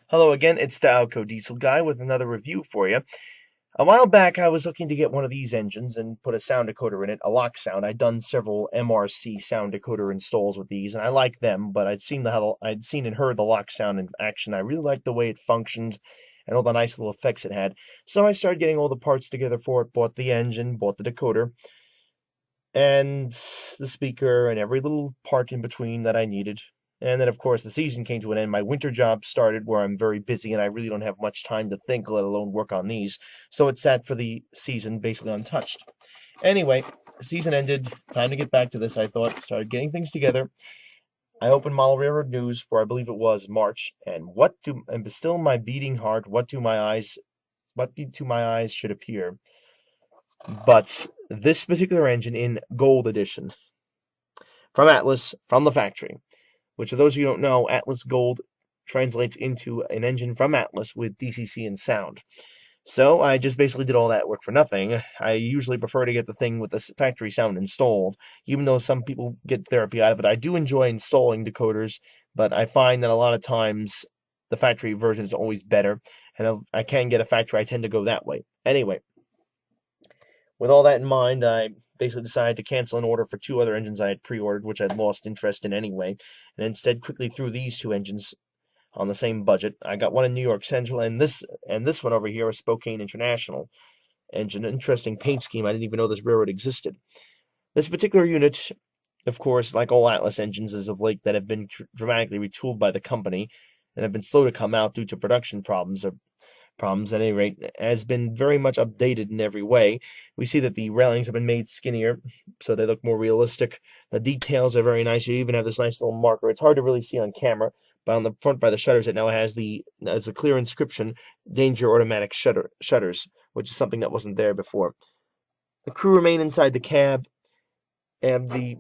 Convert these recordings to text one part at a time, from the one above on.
Hello again, it's the Alco Diesel Guy with another review for you. A while back, I was looking to get one of these engines and put a sound decoder in it, a LOK sound. I'd done several MRC sound decoder installs with these, and I like them, but I'd seen and heard the LOK sound in action. I really liked the way it functioned and all the nice little effects it had. So I started getting all the parts together for it, bought the engine, bought the decoder, and the speaker, and every little part in between that I needed. And then, of course, the season came to an end. My winter job started where I'm very busy and I really don't have much time to think, let alone work on these. So it sat for the season basically untouched. Anyway, the season ended. Time to get back to this, I thought. Started getting things together. I opened Model Railroad News for I believe it was March, and still my beating heart, what to my eyes should appear. But this particular engine in Gold Edition from Atlas, from the factory, which, for those of you who don't know, Atlas Gold translates into an engine from Atlas with DCC and sound. So I just basically did all that work for nothing. I usually prefer to get the thing with the factory sound installed, even though some people get therapy out of it. I do enjoy installing decoders, but I find that a lot of times the factory version is always better, and if I can get a factory, I tend to go that way. Anyway, with all that in mind, I basically decided to cancel an order for two other engines I had pre-ordered, which I'd lost interest in anyway, and instead quickly threw these two engines on the same budget. I got one in New York Central, and this one over here, a Spokane International engine. Interesting paint scheme. I didn't even know this railroad existed. This particular unit, of course, like all Atlas engines as of late that have been dramatically retooled by the company and have been slow to come out due to production problems at any rate, has been very much updated in every way. We see that the railings have been made skinnier, so they look more realistic. The details are very nice. You even have this nice little marker. It's hard to really see on camera, but on the front by the shutters, it now has a clear inscription, "Danger Automatic Shutters," which is something that wasn't there before. The crew remain inside the cab, and the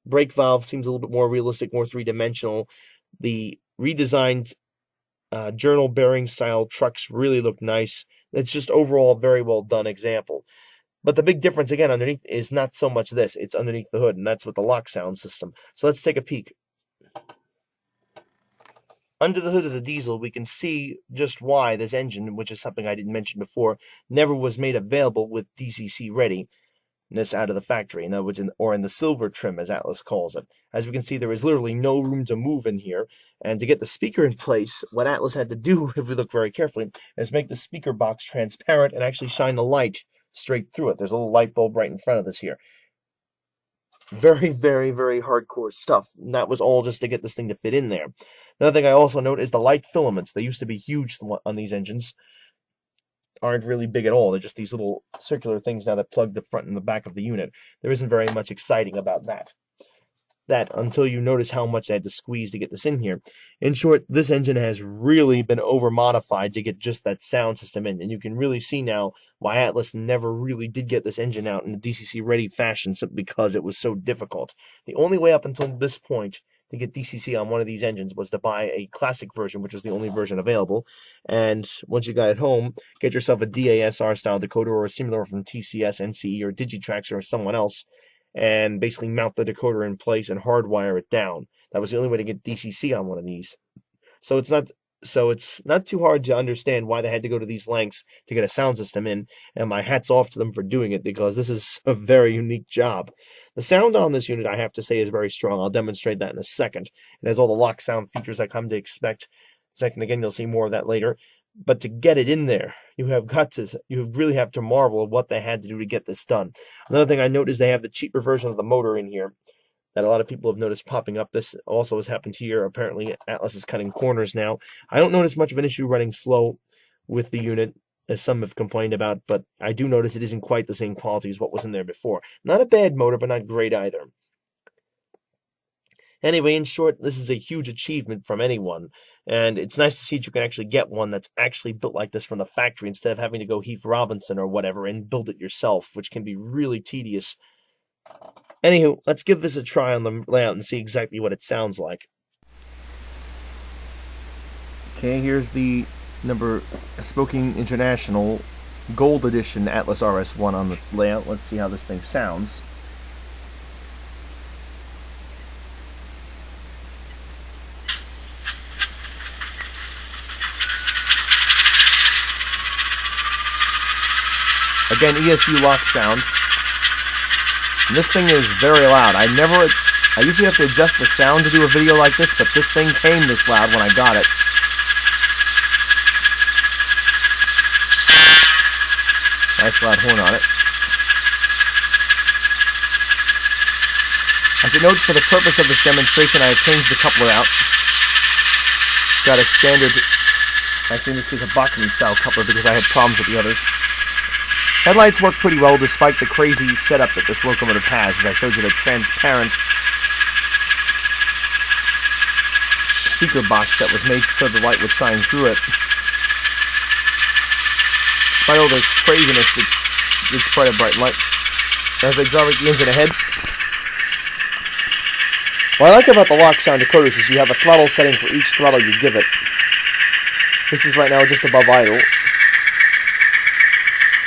brake valve seems a little bit more realistic, more three-dimensional. The redesigned journal bearing style trucks really look nice. It's just overall a very well done example. But the big difference again underneath is not so much this, it's underneath the hood, and that's with the LOK sound system. So let's take a peek. Under the hood of the diesel, we can see just why this engine, which is something I didn't mention before, never was made available with DCC ready out of the factory, in other words, in the silver trim, as Atlas calls it. As we can see, there is literally no room to move in here, and to get the speaker in place, what Atlas had to do, if we look very carefully, is make the speaker box transparent and actually shine the light straight through it. There's a little light bulb right in front of this here. Very, very, very hardcore stuff, and that was all just to get this thing to fit in there. Another thing I also note is the light filaments. They used to be huge on these engines, aren't really big at all. They're just these little circular things now that plug the front and the back of the unit. There isn't very much exciting about that. Until you notice how much I had to squeeze to get this in here. In short, this engine has really been over-modified to get just that sound system in, and you can really see now why Atlas never really did get this engine out in a DCC-ready fashion simply because it was so difficult. The only way up until this point to get DCC on one of these engines was to buy a classic version, which was the only version available. And once you got it home, get yourself a DASR style decoder or a similar from TCS, NCE, or Digitrax or someone else, and basically mount the decoder in place and hardwire it down. That was the only way to get DCC on one of these. So it's not too hard to understand why they had to go to these lengths to get a sound system in, and my hat's off to them for doing it because this is a very unique job. The sound on this unit, I have to say, is very strong. I'll demonstrate that in a second. It has all the LOK sound features I come to expect. Second, again, you'll see more of that later. But to get it in there, you really have to marvel at what they had to do to get this done. Another thing I note is they have the cheaper version of the motor in here that a lot of people have noticed popping up. This also has happened here. Apparently, Atlas is cutting corners now. I don't notice much of an issue running slow with the unit, as some have complained about, but I do notice it isn't quite the same quality as what was in there before. Not a bad motor, but not great either. Anyway, in short, this is a huge achievement from anyone, and it's nice to see that you can actually get one that's actually built like this from the factory instead of having to go Heath Robinson or whatever and build it yourself, which can be really tedious. Anywho, let's give this a try on the layout and see exactly what it sounds like. Okay, here's the number Spokane International Gold Edition Atlas RS1 on the layout. Let's see how this thing sounds. Again, ESU lock sound. And this thing is very loud. I usually have to adjust the sound to do a video like this, but this thing came this loud when I got it. Nice loud horn on it. As a note, for the purpose of this demonstration, I have changed the coupler out. It's got a standard, actually in this case a Bachmann style coupler because I had problems with the others. Headlights work pretty well despite the crazy setup that this locomotive has, as I showed you the transparent speaker box that was made so the light would shine through it. Despite all this craziness, it's quite a bright light. As I accelerate the engine ahead, what I like about the lock sound decoders is you have a throttle setting for each throttle you give it. This is right now just above idle.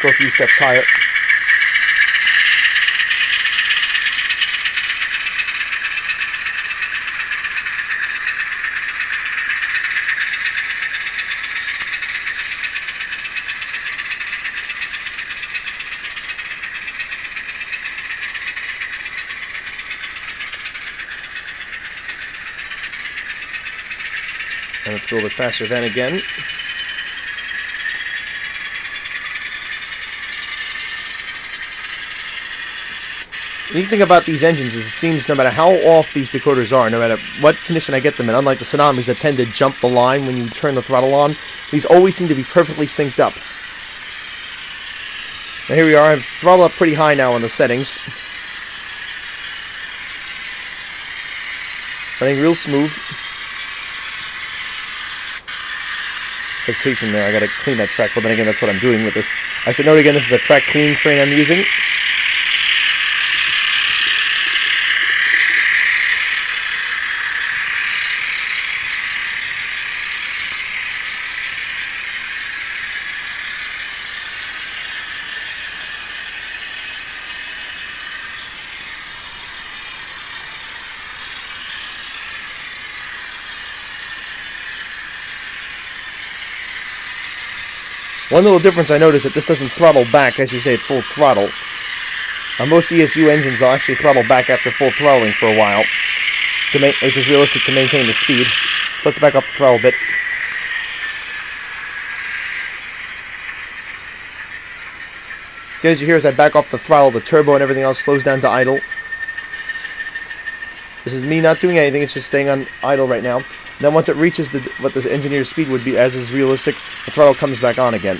Go a few steps higher. And let's go a bit faster then again. The neat thing about these engines is it seems no matter how off these decoders are, no matter what condition I get them in, unlike the tsunamis that tend to jump the line when you turn the throttle on, these always seem to be perfectly synced up. Now here we are, I've throttled up pretty high now on the settings. Running real smooth. Hesitation there, I gotta clean that track, but then again that's what I'm doing with this. I should note again this is a track cleaning train I'm using. One little difference I noticed that this doesn't throttle back as you say at full throttle. On most ESU engines they'll actually throttle back after full throttling for a while, which is realistic to maintain the speed. Let's back up the throttle a bit. Again, as you hear as I back off the throttle, the turbo and everything else slows down to idle. This is me not doing anything, it's just staying on idle right now. Then once it reaches what the engineer's speed would be, as is realistic, the throttle comes back on again.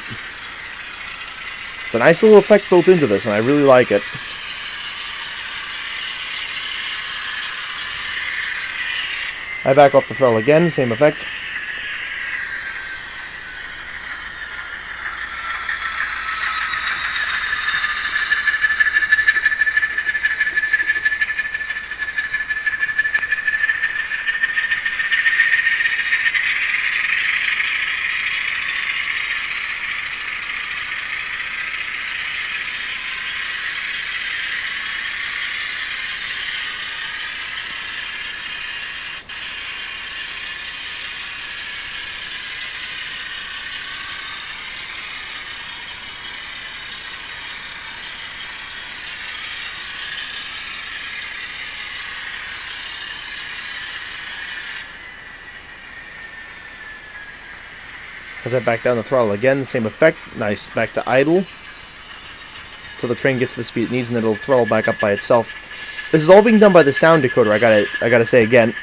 It's a nice little effect built into this, and I really like it. I back off the throttle again, same effect. As I back down the throttle again, same effect. Nice, back to idle till the train gets to the speed it needs, and then it'll throttle back up by itself. This is all being done by the sound decoder. I gotta say again.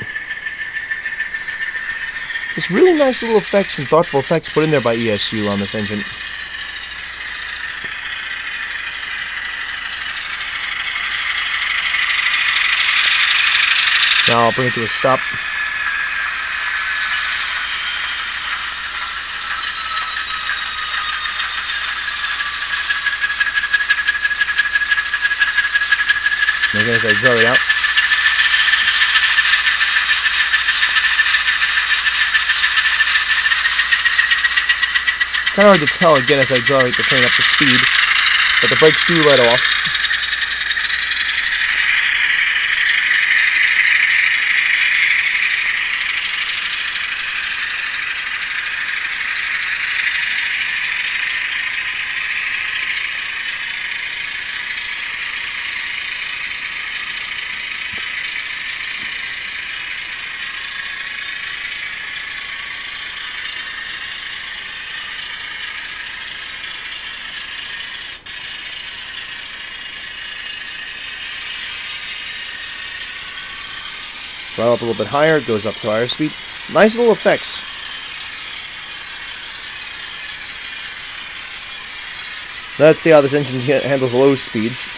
Just really nice little effects and thoughtful effects put in there by ESU on this engine. Now I'll bring it to a stop. And again, as I accelerate out. Kind of hard to tell again as I accelerate the train up to speed, but the brakes do let off. Throttle up a little bit higher, it goes up to higher speed. Nice little effects. Let's see how this engine handles low speeds.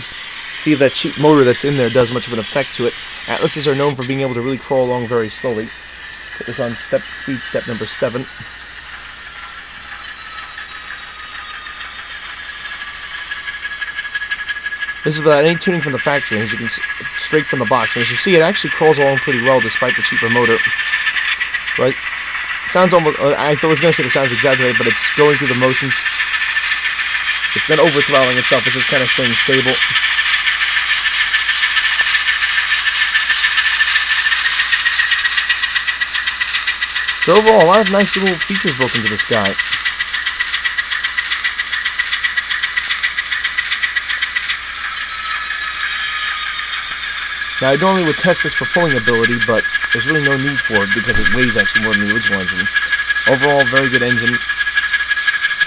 See if that cheap motor that's in there does much of an effect to it. Atlases are known for being able to really crawl along very slowly. Put this on speed step number 7. This is without any tuning from the factory, as you can see, straight from the box. And as you see, it actually crawls along pretty well despite the cheaper motor. Right? Sounds almost, I was going to say it sounds exaggerated, but it's going through the motions. It's not over-throttling itself, it's just kind of staying stable. So overall, a lot of nice little features built into this guy. Now, I normally would test this for pulling ability, but there's really no need for it because it weighs actually more than the original engine. Overall, very good engine.